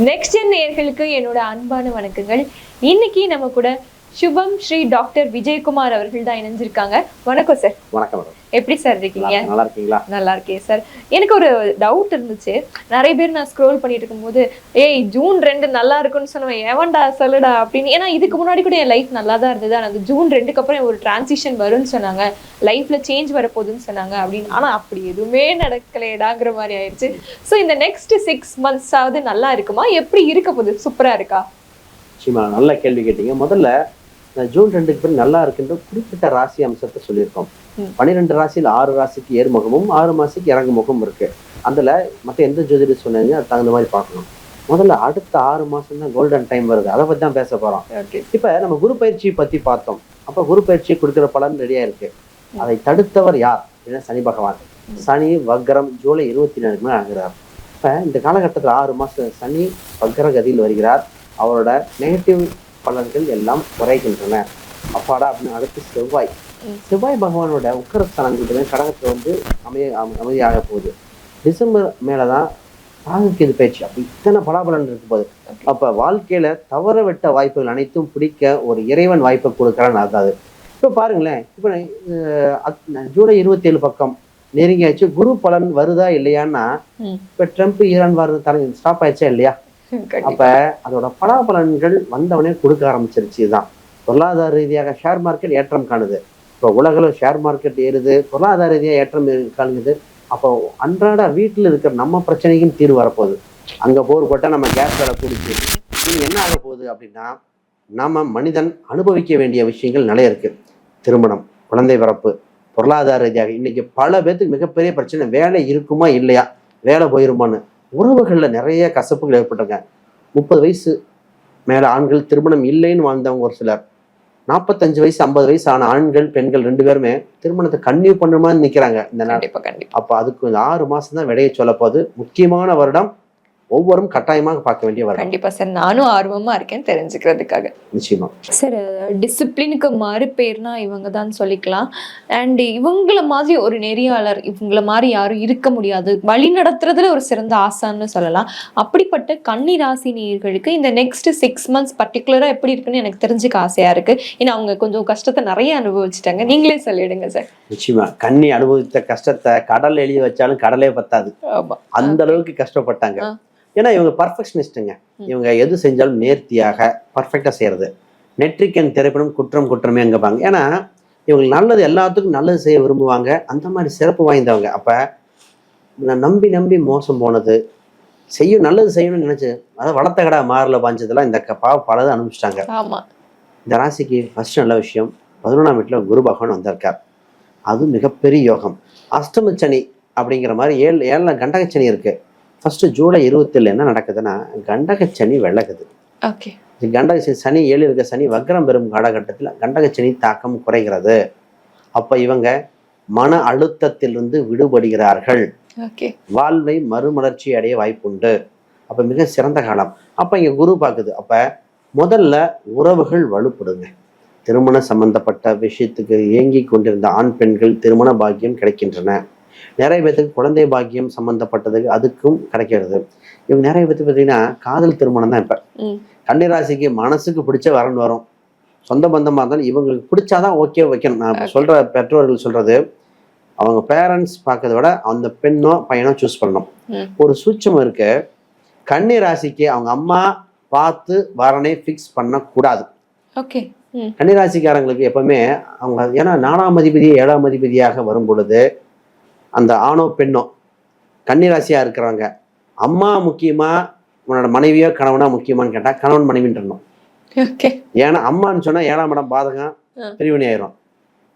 Next gen நேயர்களுக்கு என்னோட அன்பான வணக்கங்கள். இன்னைக்கு நம்ம கூட சுபம் ஸ்ரீ டாக்டர் விஜயகுமார் அவர்கள் தான் இணைஞ்சிருக்காங்க. வணக்கம் சார். வணக்கம். எப்படி சார் இருக்கீங்க? நல்லா இருக்கீங்களா? நல்லா இருக்கேன் சார். எனக்கு ஒரு டவுட் இருந்துச்சு. நிறைய பேர் நான் ஸ்க்ரோல் பண்ணிட்டு இருக்கும்போது ஜூன் 2 நல்லா இருக்குன்னு சொன்னேன், எவன்டா சொல்லுடா அப்படின்னு. ஏன்னா இதுக்கு முன்னாடி கூட என் லைஃப் நல்லா தான் இருந்தது. ஆனால் ஜூன் 2க்கு அப்புறம் ஒரு டிரான்சிஷன் வரும்னு சொன்னாங்க, லைஃப்ல சேஞ்ச் வரப்போகுதுன்னு சொன்னாங்க அப்படின்னு. ஆனால் அப்படி எதுவுமே நடக்கலைடாங்கிற மாதிரி ஆயிடுச்சு. ஸோ இந்த நெக்ஸ்ட் 6 months ஆவது நல்லா இருக்குமா, எப்படி இருக்க போகுது? சூப்பரா இருக்கா? நிச்சயமா நல்ல கேள்வி கேட்டீங்க. முதல்ல ஜூன் 2க்கு பிறகு நல்லா இருக்குன்ற குறிப்பிட்ட ராசி அம்சத்தை சொல்லியிருக்கோம். 12 ராசியில் 6 ராசிக்கு ஏறுமுகமும் 6 மாசிக்கு இறங்கு முகமும் இருக்கு. அதுல மற்ற எந்த ஜோதிடர் சொன்னீங்க அது தகுந்த மாதிரி பார்க்கணும். முதல்ல அடுத்த 6 மாசம் தான் கோல்டன் டைம் வருது, அதை பத்தி தான் பேச போறோம். இப்ப நம்ம குரு பயிற்சியை பத்தி பார்த்தோம். அப்ப குரு பயிற்சியை கொடுக்கிற பலன் ரெடியா இருக்கு. அதை தடுத்தவர் யார்? சனி பகவான். சனி வக்ரம் ஜூலை 24 ஆகிறார். இப்ப இந்த காலகட்டத்தில் 6 மாசம் சனி வக்ர கதியில் வருகிறார். அவரோட நெகட்டிவ் பலன்கள் எல்லாம் குறைகின்றன. அப்பாடா அப்படின்னு. அடுத்து செவ்வாய் பகவானோட உக்கரஸ்தானங்கள் கடகத்துல வந்து அமைதியாக போகுது. டிசம்பர் மேலதான் ராகுகேது பயிற்சி. அப்படி இத்தனை பலாபலன் இருக்கும் போது அப்ப வாழ்க்கையில தவற விட்ட வாய்ப்புகள் அனைத்தும் பிடிக்க ஒரு இறைவன் வாய்ப்பை கொடுக்குறான்னு அதாவது. இப்ப பாருங்களேன், இப்ப ஜூலை 27 பக்கம் நெருங்கியாச்சு. குரு பலன் வருதா இல்லையான்னா இப்ப ட்ரம்ப் ஈரான் வார் ஸ்டாப் ஆயிடுச்சா இல்லையா? அப்ப அதோட பலாபலன்கள் வந்தவனே கொடுக்க ஆரம்பிச்சிருச்சு. தான் பொருளாதார ரீதியாக ஷேர் மார்க்கெட் ஏற்றம் காணுது. இப்போ உலகில் ஷேர் மார்க்கெட் ஏறுது, பொருளாதார ரீதியாக ஏற்றம் காணுது. அப்போ அன்றாட வீட்டில் இருக்கிற நம்ம பிரச்சனைக்கும் தீர்வு வரப்போகுது. அங்கே போர் போட்டால் நம்ம கேஸ் வேலை குடிச்சு இது என்ன ஆக போகுது அப்படின்னா, நம்ம மனிதன் அனுபவிக்க வேண்டிய விஷயங்கள் நிறைய இருக்கு. திருமணம், குழந்தை பிறப்பு, பொருளாதார ரீதியாக இன்னைக்கு பல பேர்த்துக்கு மிகப்பெரிய பிரச்சனை வேலை இருக்குமா இல்லையா, வேலை போயிருமான்னு. உறவுகள்ல நிறைய கசப்புகள் ஏற்பட்டிருங்க. 30 வயசு மேல ஆண்கள் திருமணம் இல்லைன்னு வாழ்ந்தவங்க ஒரு சிலர். 45 வயசு 50 வயசு ஆன ஆண்கள் பெண்கள் 2 பேருமே திருமணத்தை கன்டினியூ பண்ணுமான்னு நிக்கிறாங்க இந்த நாள். அப்ப அதுக்கு 6 மாசம் தான் விடையை சொல்ல போகுது. முக்கியமான வருடம், ஒவ்வொரும் கட்டாயமாக பார்க்க வேண்டிய வருடம். கண்டிப்பா சார், நானும் ஆர்வமா இருக்கேன் தெரிஞ்சுக்கிறதுக்காக. நிச்சயமா சார், டிசிப்ளினுக்கு மறுபேர்னா இவங்க தான் சொல்லிக்கலாம். அண்ட் இவங்கள மாதிரி ஒரு நெறியாளர், இவங்கள மாதிரி யாரும் இருக்க முடியாது. வழி நடத்துறதுல ஒரு சிறந்த ஆசான்னு சொல்லலாம். அப்படிப்பட்ட கன்னி ராசி நேயர்களுக்கு இந்த நெக்ஸ்ட் 6 months பர்டிகுலரா எப்படி இருக்குன்னு எனக்கு தெரிஞ்சுக்க ஆசையா இருக்கு. ஏன்னா அவங்க கொஞ்சம் கஷ்டத்தை நிறைய அனுபவிச்சுட்டாங்க. நீங்களே சொல்லிடுங்க சார். நிச்சயமா கன்னி அனுபவித்த கஷ்டத்தை கடல் எழுதி வச்சாலும் கடலே பத்தாது, அந்த அளவுக்கு கஷ்டப்பட்டாங்க. ஏன்னா இவங்க பர்ஃபெக்ஷனிஸ்ட்டுங்க. இவங்க எது செஞ்சாலும் நேர்த்தியாக பர்ஃபெக்டா செய்யறது. நெட்ரிக்கன் திரைப்படம் குற்றம் குற்றமே அங்கப்பாங்க. ஏன்னா இவங்க நல்லது எல்லாத்துக்கும் நல்லது செய்ய விரும்புவாங்க. அந்த மாதிரி சிறப்பு வாய்ந்தவங்க. அப்ப நம்பி நம்பி மோசம் போனது, நல்லது செய்யணும்னு நினைச்சு அதாவது வளர்த்த கடை மாறல பாஞ்சதெல்லாம் இந்த பலதை அனுப்பிச்சிட்டாங்க. இந்த ராசிக்கு ஃபர்ஸ்ட் நல்ல விஷயம், 11ஆம் வீட்டுல குரு பகவான் வந்திருக்கார். அது மிகப்பெரிய யோகம். அஷ்டம சனி அப்படிங்கிற மாதிரி 7 கண்டகச்சனி இருக்கு. ஃபர்ஸ்ட் ஜூலை 27 என்ன நடக்குதுன்னா, கண்டகச்சனி விலகுது. கண்டகச்சனி சனி 7 இருக்க சனி வக்ரம் பெறும் காலகட்டத்தில் கண்டகச்சனி தாக்கம் குறைகிறது. அப்ப இவங்க மன அழுத்தத்திலிருந்து விடுபடுகிறார்கள். வாழ்வை மறுமலர்ச்சி அடைய வாய்ப்புண்டு. அப்ப மிக சிறந்த காலம். அப்ப இங்க குரு பாக்குது. அப்ப முதல்ல உறவுகள் வலுப்படுங்க. திருமண சம்பந்தப்பட்ட விஷயத்துக்கு ஏங்கி கொண்டிருந்த ஆண் பெண்கள் திருமண பாக்கியம் கிடைக்கின்றன. நிறைய பேத்துக்கு குழந்தை பாக்கியம் சம்பந்தப்பட்டதுக்கு அதுக்கும் கிடைக்கிறது. இவங்க நிறைய பேத்துக்கு பார்த்தீங்கன்னா காதல் திருமணம் தான். இப்ப கன்னிராசிக்கு மனசுக்கு பிடிச்ச வரன் வரும். சொந்த பந்தமா இருந்தாலும் இவங்களுக்கு பிடிச்சாதான் ஓகே வைக்கணும். நான் சொல்ற பெற்றோர்கள் சொல்றது, அவங்க பேரண்ட்ஸ் பார்க்கறத விட அந்த பெண்ணோ பையனோ சூஸ் பண்ணணும். ஒரு சூட்சம் இருக்கு. கன்னிராசிக்கு அவங்க அம்மா பார்த்து வரனே ஃபிக்ஸ் பண்ணக்கூடாது. கன்னிராசிக்காரங்களுக்கு எப்பவுமே அவங்க, ஏன்னா 4ஆம் அதிபதி 7ஆம் அதிபதியாக வரும் பொழுது அந்த ஆணோ பெண்ணோ கன்னிராசியா இருக்கிறவங்க அம்மா முக்கியமா உன்னோட மனைவியோ கணவனா முக்கியமான்னு கேட்டா கணவன் மனைவின்றணும். ஏன்னா அம்மான்னு சொன்னா 7ஆம் இடம் பாதகம் பிரிவினை ஆயிரும்.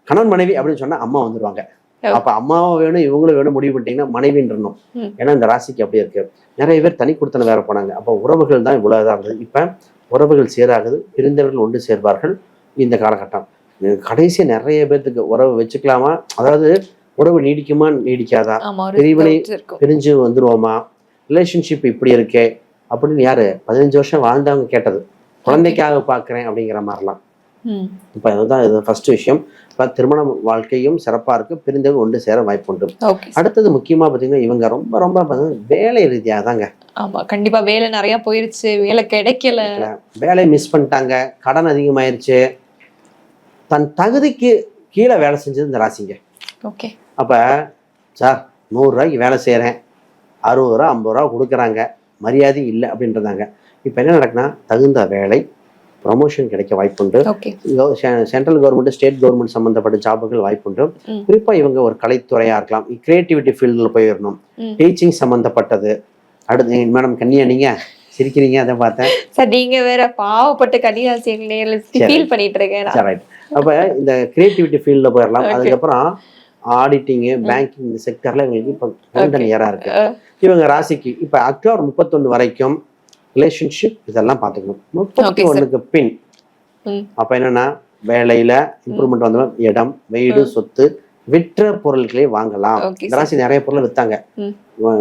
கணவன் மனைவி அப்படின்னு சொன்னா அம்மா வந்துருவாங்க. அப்ப அம்மாவும் வேணும் இவங்களும் வேணும் முடிவு பண்ணிட்டீங்கன்னா மனைவின்றணும். ஏன்னா இந்த ராசிக்கு அப்படி இருக்கு. நிறைய பேர் தனி கொடுத்தன வேற போனாங்க. அப்ப உறவுகள் தான் இவ்வளவுதான் இருந்தது. இப்ப உறவுகள் சேராகுது, பிரிந்தவர்கள் ஒன்று சேர்வார்கள். இந்த காலகட்டம் கடைசியா நிறைய பேர்த்துக்கு உறவு வச்சுக்கலாமா, அதாவது உறவு நீடிக்குமா நீடிக்காதா, பிரிவினை பிரிஞ்சு வந்துருவோமா, ரிலேஷன்ஷிப் இப்படி இருக்கே அப்படின்னு யாரு 15 வருஷம் வாழ்ந்தவங்க கேட்டது, குழந்தைக்காக பாக்குறேன் அப்படிங்கிற மாதிரிலாம் இப்போ அதுதான் இது ஃபர்ஸ்ட் விஷயம். இப்போ திருமண வாழ்க்கையும் சிறப்பாக இருக்கு, பிரிந்தவங்க ஒன்று சேர வாய்ப்பு உண்டு. அடுத்தது முக்கியமாக பார்த்தீங்கன்னா இவங்க ரொம்ப ரொம்ப வேலை ரீதியாக தாங்க. ஆமா, கண்டிப்பா வேலை நிறைய போயிருச்சு, வேலை கிடைக்கல, வேலையை மிஸ் பண்ணிட்டாங்க, கடன் அதிகமாயிருச்சு, தன் தகுதிக்கு கீழே வேலை செஞ்சது இந்த ராசிங்க. ஓகே. அப்போ சார் 100 ரூபாய்க்கு வேலை செய்கிறேன், 60 ரூபா 50 ரூபா கொடுக்குறாங்க, மரியாதை இல்லை அப்படின்றதாங்க. இப்போ என்ன நடக்குன்னா தகுந்த வேலை, ப்ரமோஷன் கிடைக்க வாய்ப்புண்டு. சென்ட்ரல் கவர்மெண்ட், ஸ்டேட் கவர்மெண்ட் சம்பந்தப்பட்ட ஜாபுகள் வாய்ப்புண்டு. குறிப்பாக இவங்க ஒரு கலைத்துறையாக இருக்கலாம், கிரியேட்டிவிட்டி ஃபீல்டில் போயிடணும், டீச்சிங் சம்மந்தப்பட்டது. அடுத்து மேடம் கன்னியா, நீங்க சிரிக்கிறீங்க, அதை பார்த்தேன் சார். நீங்க வேற பாவப்பட்ட கன்னிராசி ஃபீல் பண்ணிட்டு இருக்கேன். அப்ப இந்த கிரியேட்டிவிட்டி ஃபீல்ட்ல போயிடலாம். அதுக்கப்புறம் ஆடிட்டிங், பேங்கிங் செக்டர்ல இவங்களுக்கு இப்போ கோல்டன் இயரா இருக்கு. இவங்க ராசிக்கு இப்ப அக்டோபர் 31 வரைக்கும் ரிலேஷன்ஷிப் இதெல்லாம் பார்த்துக்கணும். 31க்கு பின் அப்ப என்னன்னா வேலையில இம்ப்ரூவ்மெண்ட் வந்தோம், இடம், வீடு, சொத்து, விற்ற பொருட்களை வாங்கலாம். இந்த ராசி நிறைய பொருள் வித்தாங்க,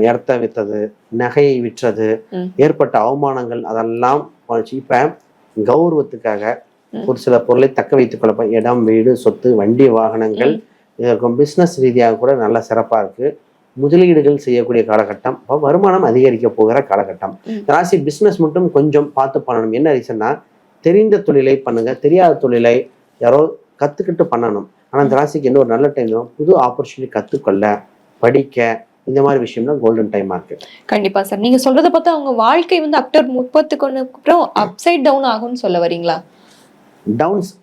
இடத்த வித்தது, நகையை விற்றது, ஏற்பட்ட அவமானங்கள் அதெல்லாம் இப்ப கௌரவத்துக்காக ஒரு சில பொருளை தக்க வைத்துக் கொள்ள இடம், வீடு, சொத்து, வண்டி, வாகனங்கள், இதற்கும் பிசினஸ் ரீதியாக கூட நல்ல சிறப்பா இருக்கு. முதலீடுகள் செய்யக்கூடிய காலகட்டம், வருமானம் அதிகரிக்க போகிற காலகட்டம். ராசி பிசினஸ் மட்டும் கொஞ்சம் பார்த்து பண்ணணும். என்ன ரீசன்னா தெரிந்த தொழிலை பண்ணுங்க, தெரியாத தொழிலை யாரோ கத்துக்கிட்டு பண்ணணும். ஆனா இந்த ராசிக்கு என்ன ஒரு நல்ல டைம், புது ஆப்பர்ச்சுனிட்டி கத்துக்கொள்ள, படிக்க, இந்த மாதிரி விஷயம்லாம் கோல்டன் டைமா இருக்கு. கண்டிப்பா சார். நீங்க சொல்றத பார்த்தா அவங்க வாழ்க்கை அக்டோபர் 31 அப்புறம் அப்சைட் டவுன் ஆகும்னு சொல்ல வரீங்களா?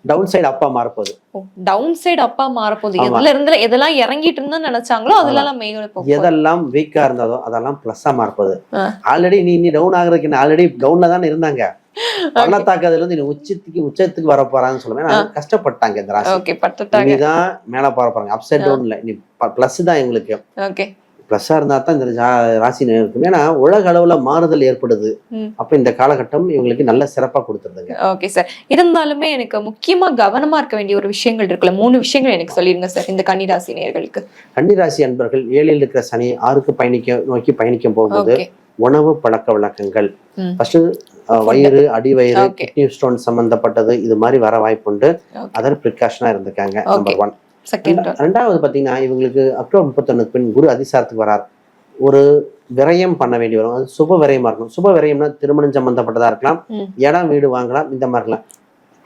டவுன் சைடு அப்பா மாறப்போகுது. டவுன் சைடு அப்பா மாறப்போகுது. எதுல இருந்து எதெல்லாம் இறங்கிட்டு இருந்தா நினைச்சாங்களோ அதெல்லாம் எதெல்லாம் வீக்கா இருந்ததோ அதெல்லாம் பிளஸ்ஸா மாறப்போகுது. ஆல்ரெடி நீ டவுன் ஆகுறதுக்கு ஆல்ரெடி டவுன்ல தான் இருந்தாங்க, பள்ளத்தாக்கத்துல இருந்து உச்சத்துக்கு வர போறான்னு சொல்லுவேன். கஷ்டப்பட்டாங்க இந்த ராசி, நீதான் மேல போற போறாங்க. அப்சைட் டவுன்ல நீ பிளஸ் தான் எங்களுக்கு. பிளஸ்ஸா இருந்தா தான் இந்த ராசி இருக்கும். ஏன்னா உலக அளவுல மாறுதல் ஏற்படுது. அப்ப இந்த காலகட்டம் இவங்களுக்கு நல்ல சிறப்பா கொடுத்துருதுங்க. Okay sir. இருந்தாலுமே எனக்கு முக்கியமா கவனமா இருக்க வேண்டிய ஒரு விஷயங்கள் இருக்குல்ல, 3 விஷயங்கள் எனக்கு சொல்லிருங்க சார் இந்த கன்னிராசி நேயர்களுக்கு. கன்னிராசி அன்பர்கள் 7ல் இருக்கிற சனி 6க்கு நோக்கி பயணிக்கும் போகும்போது உணவு பழக்க வழக்கங்கள், ஃபர்ஸ்ட் வயிறு, அடிவயிறு, கிட்னி ஸ்டோன் சம்பந்தப்பட்டது இது மாதிரி வர வாய்ப்புண்டு. அதர் ப்ரிகாஷனா இருந்திருக்காங்க. நம்பர் 1. ரெண்டாவது பாத்தீங்கன்னா இவங்களுக்கு அக்டோபர் 31க்கு பின் குரு அதிசாரத்துக்கு வரார். ஒரு விரயம் பண்ண வேண்டி வரும். அது சுப விரயமா இருக்கணும். சுப விரயம்னா திருமணம் சம்பந்தப்பட்டதா இருக்கலாம், இடம் வீடு வாங்கலாம், இந்த மாதிரிலாம்.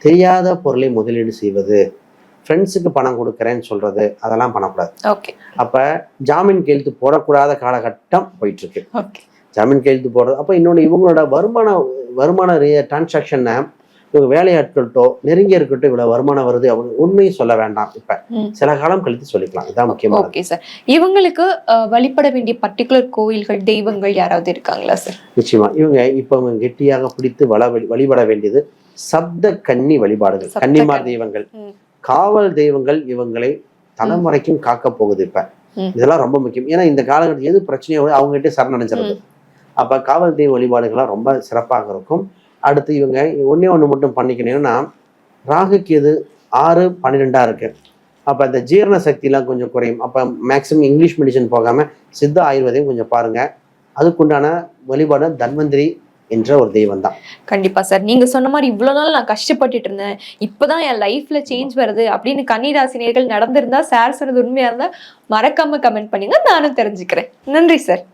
தெரியாத பொருளை முதலீடு செய்வது, ஃப்ரெண்ட்ஸுக்கு பணம் கொடுக்குறேன்னு சொல்றது, அதெல்லாம் பண்ணக்கூடாது. அப்ப ஜாமீன் கையெழுத்து போடக்கூடாத காலகட்டம் போயிட்டு இருக்கு. ஜாமீன் கையெழுத்து போடுறது. அப்ப இன்னொன்று இவங்களோட வருமான டிரான்சாக்ஷனை இவங்க வேலையாட்கள்கிட்ட நெருங்கிய இருக்கட்டும், இவ்வளவு வருமானம் வருது அவங்க உண்மையும் சொல்ல வேண்டாம். இப்ப சில காலம் கழித்து சொல்லிக்கலாம். இதான் முக்கியமா. Okay sir. இவங்களுக்கு வழிபட வேண்டிய பர்டிகுலர் கோயில்கள், தெய்வங்கள் யாராவது இருக்காங்களா சார்? நிச்சயமா. இவங்க இப்ப கெட்டியாக பிடித்து வழிபட வேண்டியது சப்த கன்னி வழிபாடுகள், கன்னிமார் தெய்வங்கள், காவல் தெய்வங்கள் இவங்களை தலைமுறைக்கும் காக்க போகுது. இப்ப இதெல்லாம் ரொம்ப முக்கியம். ஏன்னா இந்த காலகட்டத்தில் எது பிரச்சனையோ அவங்ககிட்ட சரணடைஞ்சிருது. அப்ப காவல் தெய்வ வழிபாடுகள்லாம் ரொம்ப சிறப்பாக இருக்கும். அடுத்து இவங்க ஒண்ணு மட்டும் பண்ணிக்கணும்னா ராகுக்கு எது 6, 12 இருக்கு. அப்ப இந்த ஜீரண சக்தி எல்லாம் கொஞ்சம் குறையும். அப்ப மேக்சிமம் இங்கிலீஷ் மெடிசன் போகாம சித்த ஆயுர்வேதையும் கொஞ்சம் பாருங்க. அதுக்குண்டான வழிபாடு தன்வந்திரி என்ற ஒரு தெய்வம் தான். கண்டிப்பா சார். நீங்க சொன்ன மாதிரி இவ்வளவு நாள் நான் கஷ்டப்பட்டுட்டு இருந்தேன், இப்பதான் என் லைஃப்ல சேஞ்ச் வருது அப்படின்னு கன்னிராசினியர்கள் நடந்திருந்தா, சார் சொன்னது உண்மையா இருந்தா மறக்காம கமெண்ட் பண்ணுங்க, நானும் தெரிஞ்சுக்கிறேன். நன்றி சார்.